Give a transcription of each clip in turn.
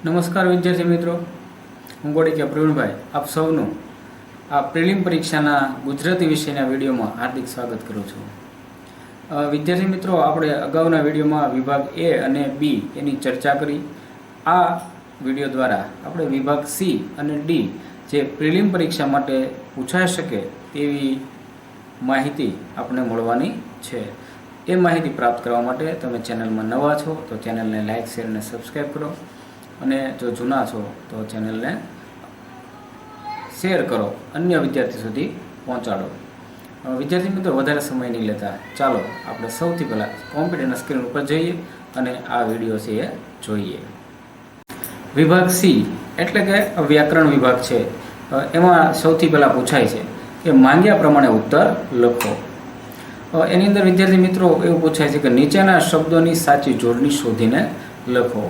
નમસ્કાર વિદ્યાર્થી મિત્રો, હું ગોડીકિયા પ્રવીણભાઈ આપ સૌનું આ પ્રિલિમ પરીક્ષાના ગુજરાતી વિષયના વિડીયોમાં હાર્દિક સ્વાગત કરું છું. વિદ્યાર્થી મિત્રો, આપણે અગાઉના વિડીયોમાં વિભાગ એ અને બી એની ચર્ચા કરી. આ વિડીયો દ્વારા આપણે વિભાગ સી અને ડી જે પ્રિલિમ પરીક્ષા માટે પૂછાઈ શકે તેવી માહિતી આપણે મળવાની છે. એ માહિતી પ્રાપ્ત કરવા માટે તમે ચેનલમાં નવા છો તો ચેનલને લાઇક, શેર અને સબસ્ક્રાઈબ કરો, અને જો જૂના છો તો ચેનલને શેર કરો, અન્ય વિદ્યાર્થી સુધી પહોંચાડો. વિદ્યાર્થી મિત્રો, વધારે સમય નહીં લેતા ચાલો આપણે સૌથી પહેલાં કોમ્પ્યુટરના સ્ક્રીન ઉપર જઈએ અને આ વિડીયો છે એ જોઈએ. વિભાગ સી એટલે કે વ્યાકરણ વિભાગ છે. એમાં સૌથી પહેલાં પૂછાય છે કે માંગ્યા પ્રમાણે ઉત્તર લખો. એની અંદર વિદ્યાર્થી મિત્રો એવું પૂછાય છે કે નીચેના શબ્દોની સાચી જોડણી શોધીને લખો.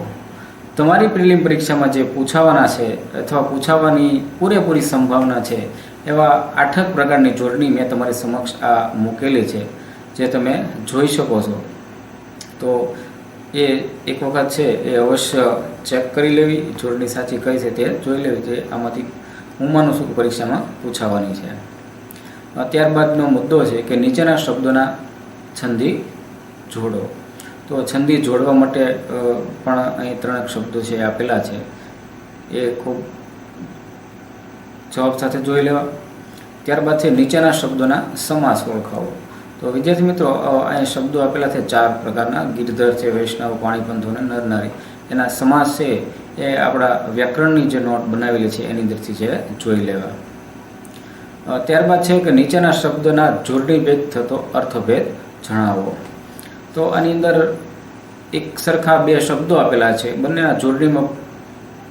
તમારી પ્રિલિમ પરીક્ષામાં જે પૂછાવાના છે અથવા પૂછાવાની પૂરેપૂરી સંભાવના છે એવા 8 પ્રકારની જોડણી મેં તમારી સમક્ષ આ મૂકેલી છે, જે તમે જોઈ શકો છો. તો એ એક વખત છે એ અવશ્ય ચેક કરી લેવી, જોડણી સાચી કઈ છે તે જોઈ લેવી, જે આમાંથી હું માનું છું કે પરીક્ષામાં પૂછાવાની છે. ત્યારબાદનો મુદ્દો છે કે નીચેના શબ્દોના છંદી જોડો. તો છંદી જોડવા માટે પણ અહીં 3 શબ્દો છે આપેલા છે, એ ખૂબ જવાબ સાથે જોઈ લેવા. ત્યારબાદ છે નીચેના શબ્દોના સમાસ ઓળખાવો. તો વિદ્યાર્થી મિત્રો, અહીં શબ્દો આપેલા છે 4 પ્રકારના: ગિરધર છે, વૈષ્ણવ, પાણીપંથુ અને નરનારી. એના સમાસ છે એ આપણા વ્યાકરણની જે નોટ બનાવેલી છે એની અંદરથી છે જોઈ લેવા. ત્યારબાદ છે કે નીચેના શબ્દના જોડણીભેદ થતો અર્થભેદ જણાવો. તો આની અંદર એક સરખા 2 શબ્દો આપેલા છે, બંનેના જોડણીમાં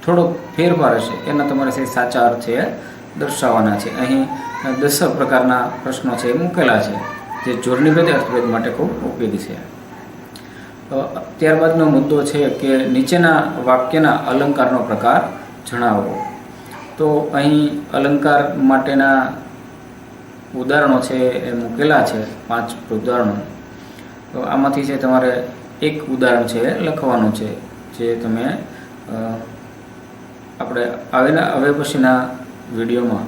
થોડોક ફેરફાર હશે, એના તમારે સાચા અર્થ છે દર્શાવવાના છે. અહીં 10 પ્રકારના પ્રશ્નો છે એ મૂકેલા છે, જે જોડણીભેદ અર્થભેદ માટે ખૂબ ઉપયોગી છે. ત્યારબાદનો મુદ્દો છે કે નીચેના વાક્યના અલંકારનો પ્રકાર જણાવો. તો અહીં અલંકાર માટેના ઉદાહરણો છે એ મૂકેલા છે, 5 ઉદાહરણો. તો આમાંથી છે તમારે એક ઉદાહરણ છે લખવાનું છે, જે તમે આપણે હવે પછીના વિડીયોમાં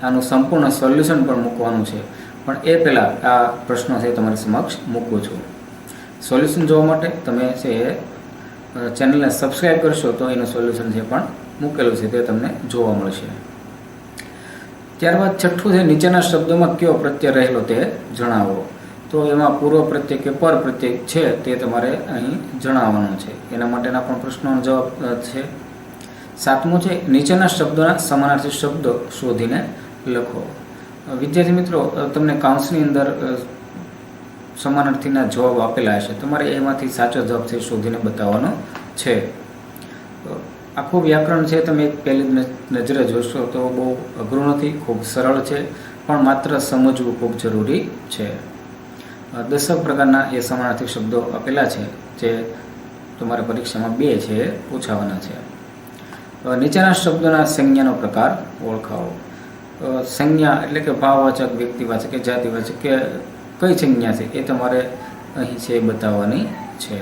આનું સંપૂર્ણ સોલ્યુશન પણ મૂકવાનું છે. પણ એ પહેલાં આ પ્રશ્નો છે તમારી સમક્ષ મૂકું છું. સોલ્યુશન જોવા માટે તમે છે ચેનલને સબસ્ક્રાઈબ કરશો તો એનું સોલ્યુશન છે પણ મૂકેલું છે, તે તમને જોવા મળશે. ત્યારબાદ 6થું છે નીચેના શબ્દોમાં કયો પ્રત્યય રહેલો તે જણાવો. તો એમાં પૂર્વ પ્રત્યય કે પર પ્રત્યય છે તે તમારે અહીં જણાવવાનું છે. એના માટેના પણ પ્રશ્નોનો જવાબ છે. 7મું છે નીચેના શબ્દોના સમાનાર્થી શબ્દો શોધીને લખો. વિદ્યાર્થી મિત્રો, તમને કાઉન્સની અંદર સમાનાર્થીના જવાબ આપેલા હશે, તમારે એમાંથી સાચો જવાબ છે શોધીને બતાવવાનો છે. આખું વ્યાકરણ છે તમે પહેલી નજરે જોશો તો બહુ અઘરું નથી, ખૂબ સરળ છે, પણ માત્ર સમજવું ખૂબ જરૂરી છે. 10 પ્રકારના એ સમાનાર્થી શબ્દો આપેલા છે, જે તમારે પરીક્ષામાં 2 છે એ પૂછાવાના છે. નીચેના શબ્દોના સંજ્ઞાનો પ્રકાર ઓળખાવો. સંજ્ઞા એટલે કે ભાવવાચક, વ્યક્તિવાચક કે જાતિવાચક કે કઈ સંજ્ઞા છે એ તમારે અહીં છે બતાવવાની છે.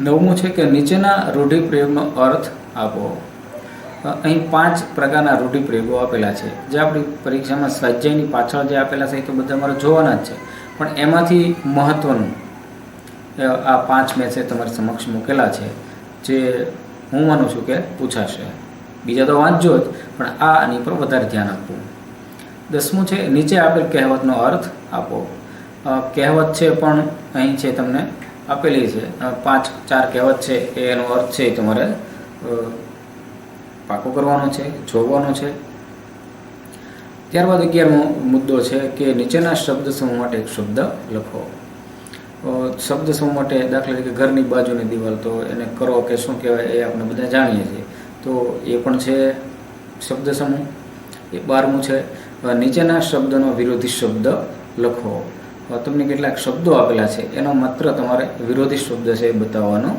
9મું છે કે નીચેના રૂઢિપ્રયોગનો અર્થ આપો. અહીં 5 પ્રકારના રૂઢિપ્રયોગો આપેલા છે, જે આપણી પરીક્ષામાં સ્વાધ્યાયની પાછળ જે આપેલા છે એ તો બધા અમારે જોવાના જ છે, પણ એમાંથી મહત્વનું આ 5 મેં છે તમારી સમક્ષ મૂકેલા છે, જે હું માનું છું કે પૂછાશે. બીજા તો વાંચજો જ, પણ આની પર વધારે ધ્યાન આપવું. 10મું છે નીચે આપેલ કહેવતનો અર્થ આપો. કહેવત છે પણ અહીં છે તમને આપેલી છે 4 કહેવત છે, એનો અર્થ છે તમારે પાકો કરવાનો છે, જોવાનો છે. ત્યારબાદ 11મો મુદ્દો છે કે નીચેના શબ્દ સમૂહ માટે એક શબ્દ લખો. શબ્દ સમૂહ માટે દાખલા તરીકે ઘરની બાજુની દિવાલ, તો એને કરો કે શું કહેવાય એ આપણે બધા જાણીએ છીએ, તો એ પણ છે શબ્દ સમૂહ. 12મું છે નીચેના શબ્દનો વિરોધી શબ્દ લખો. તમને કેટલાક શબ્દો આપેલા છે, એનો માત્ર તમારે વિરોધી શબ્દ છે એ બતાવવાનો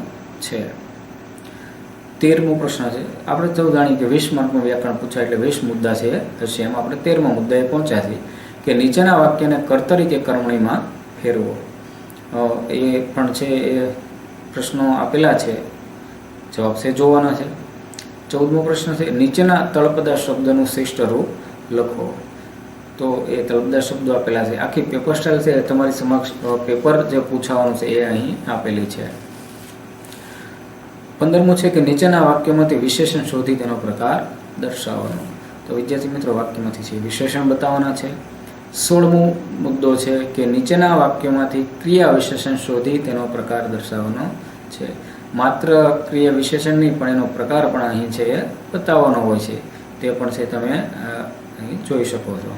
છે. 13મો પ્રશ્ન છે, આપણે સૌ જાણીએ કે 20 માર્કનું વ્યાકરણ પૂછાય એટલે 20 મુદ્દા છે હશે. એમાં આપણે 13મા મુદ્દાએ પહોંચ્યા છીએ કે નીચેના વાક્યને કર્તરી કે કર્મણીમાં ફેરવો. એ પણ છે એ પ્રશ્નો આપેલા છે, જવાબ છે જોવાના છે. 14મો પ્રશ્ન છે નીચેના તળપદા શબ્દનું શિષ્ટ રૂપ લખો. તો એ તળપદા શબ્દો આપેલા છે. આખી પેપર સ્ટાઇલ છે તમારી સમક્ષ પેપર જે પૂછાવાનું છે એ અહીં આપેલી છે. 15મું છે કે નીચેના વાક્યોમાંથી વિશેષણ શોધી તેનો પ્રકાર દર્શાવવાનો. તો વિદ્યાર્થી મિત્રો વાક્યમાંથી છે વિશેષણ બતાવવાના છે. 16મો મુદ્દો છે કે નીચેના વાક્યોમાંથી ક્રિયા વિશેષણ શોધી તેનો પ્રકાર દર્શાવવાનો છે. માત્ર ક્રિયા વિશેષણ નહીં પણ એનો પ્રકાર પણ અહીં છે એ બતાવવાનો હોય છે. તે પણ છે તમે અહીં જોઈ શકો છો.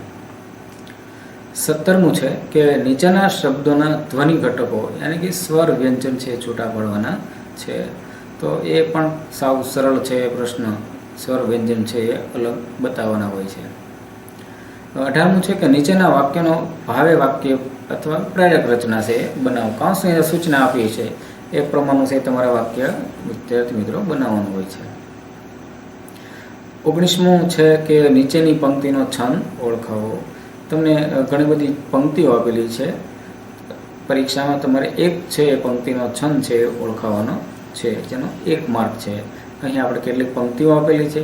17મું છે કે નીચેના શબ્દોના ધ્વનિ ઘટકો યાની કે સ્વર વ્યંજન છે છૂટા પાડવાના છે. તો એ પણ સાવ સરળ છે પ્રશ્ન. સ્વર વ્યંજન છે એ અલગ બતાવવાના હોય છે. 18મું છે કે નીચેના વાક્યનો ભાવે વાક્ય અથવા પ્રેરક રચના છે બનાવો. કાંસની સૂચના આપી છે એ પ્રમાણનું છે તમારા વાક્ય વિદ્યાર્થી મિત્રો બનાવવાનું હોય છે. 19મું છે કે નીચેની પંક્તિનો છંદ ઓળખાવો. તમને ઘણી બધી પંક્તિઓ આપેલી છે. પરીક્ષામાં તમારે એક છે એ પંક્તિનો છંદ છે એ ઓળખાવાનો છે જેનો 1 માર્ક છે. અહીં આપણે કેટલીક પંક્તિઓ આપેલી છે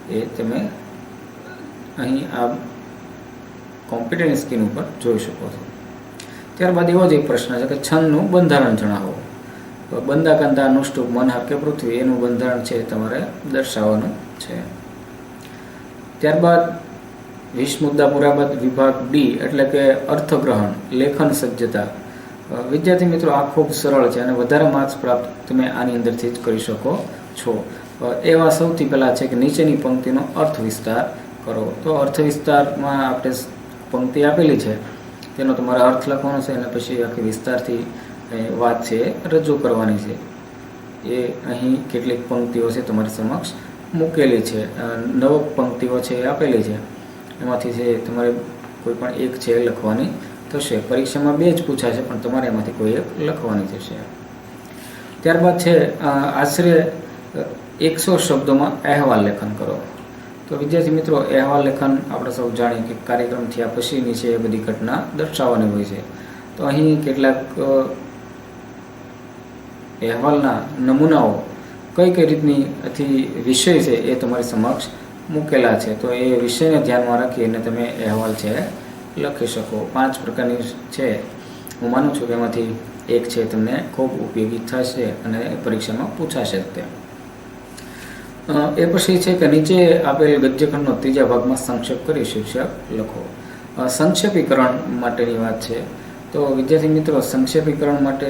એ તમે અહીં આ કોમ્પ્યુટરની સ્ક્રીન ઉપર જોઈ શકો છો. ત્યારબાદ એવો જ એક પ્રશ્ન છે કે છંદનું બંધારણ જણાવો. બંદાકંતા અનુષ્ટુપ મનહર કે પૃથ્વી એનું બંધારણ છે તમારે દર્શાવવાનું છે. ત્યારબાદ 20 મુદ્દા પૂરા બાદ વિભાગ ડી એટલે કે અર્થગ્રહણ લેખન સજ્જતા. વિદ્યાર્થી મિત્રો આ ખૂબ સરળ છે અને વધારે માર્ક્સ પ્રાપ્ત તમે આની અંદરથી જ કરી શકો છો. એવા સૌથી પહેલાં છે કે નીચેની પંક્તિનો અર્થ વિસ્તાર કરો. તો અર્થ વિસ્તારમાં આપણે પંક્તિ આપેલી છે તેનો તમારે અર્થ લખવાનો છે અને પછી આખી વિસ્તારથી વાત છે રજૂ કરવાની છે. એ અહીં કેટલીક પંક્તિઓ છે તમારી સમક્ષ મૂકેલી છે. 9 પંક્તિઓ છે એ આપેલી છે. એમાંથી છે તમારે કોઈ પણ એક છે લખવાની થશે. પરીક્ષામાં 2 જ પૂછાશે પણ તમારે એમાંથી કોઈ એક લખવાની થશે. ત્યારબાદ છે આશરે 100 શબ્દોમાં અહેવાલ લેખન કરો. તો વિદ્યાર્થી મિત્રો અહેવાલ લેખન આપણે સૌ જાણીએ કે કાર્યક્રમ થયા પછીની છે એ બધી ઘટના દર્શાવવાની હોય છે. તો અહીં કેટલાક અહેવાલના નમૂનાઓ કઈ કઈ રીતની વિષય છે એ તમારી સમક્ષ મૂકેલા છે. તો એ વિષયને ધ્યાનમાં રાખી અને તમે અહેવાલ છે લખી શકો. 5 પ્રકારની છે. હું માનું છું કે એમાંથી એક છે તમને ખૂબ ઉપયોગી થશે અને પરીક્ષામાં પૂછાશે તે. એ પછી છે કે નીચે આપેલ ગદ્યખંડનો 3જા ભાગમાં સંક્ષેપ કરી શીર્ષક લખો. સંક્ષેપીકરણ માટેની વાત છે. તો વિદ્યાર્થી મિત્રો સંક્ષેપીકરણ માટે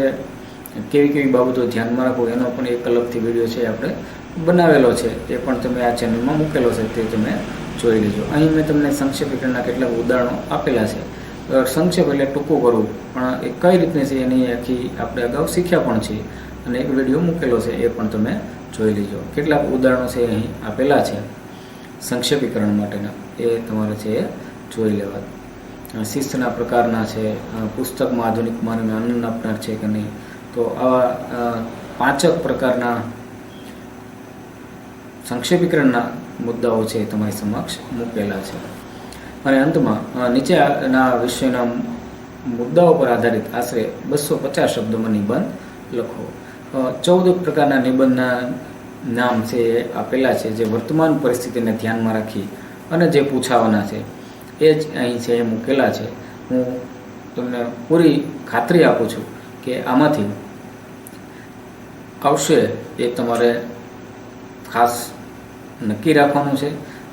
કેવી કેવી બાબતો ધ્યાનમાં રાખવું એનો પણ એક અલગથી વિડીયો છે આપણે બનાવેલો છે. એ પણ તમે આ ચેનલમાં મૂકેલો છે તે તમે જોઈ લેજો. અહીં મેં તમને સંક્ષેપીકરણના કેટલાક ઉદાહરણો આપેલા છે. સંક્ષેપ એટલે ટૂંકું કરવું પણ એ કઈ રીતની છે એની આખી આપણે અગાઉ શીખ્યા પણ છીએ અને એક વિડીયો મૂકેલો છે એ પણ તમે જોઈ લેજો. કેટલાક ઉદાહરણો છે અહીં આપેલા છે સંક્ષેપીકરણ માટેના એ તમારે છે જોઈ લેવા. શિસ્તના પ્રકારના છે. પુસ્તકમાં આધુનિક માનવીને આનંદ આપનાર છે કે નહીં. તો આવા 5 પ્રકારના સંક્ષેપીકરણના મુદ્દાઓ છે તમારી સમક્ષ મૂકેલા છે. અને અંતમાં નીચેના વિષયના મુદ્દાઓ પર આધારિત આશરે 250 શબ્દોમાં નિબંધ લખો. 14 પ્રકારના નિબંધના નામ છે એ આપેલા છે જે વર્તમાન પરિસ્થિતિને ધ્યાનમાં રાખી અને જે પૂછાવાના છે એ જ અહીં છે એ મૂકેલા છે. હું તમને પૂરી ખાતરી આપું છું કે આમાંથી આવશે એ તમારે ખાસ નક્કી રાખવાનું છે.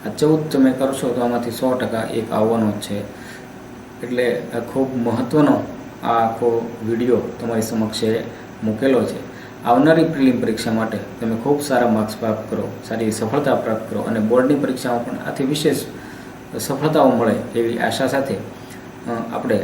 આ 14 તમે કરશો તો આમાંથી 100% એક આવવાનો જ છે. એટલે ખૂબ મહત્ત્વનો આ આખો વિડીયો તમારી સમક્ષ મૂકેલો છે. આવનારી પ્રિલિમ પરીક્ષા માટે તમે ખૂબ સારા માર્ક્સ પ્રાપ્ત કરો, સારી સફળતા પ્રાપ્ત કરો અને બોર્ડની પરીક્ષામાં પણ આથી વિશેષ સફળતાઓ મળે એવી આશા સાથે આપણે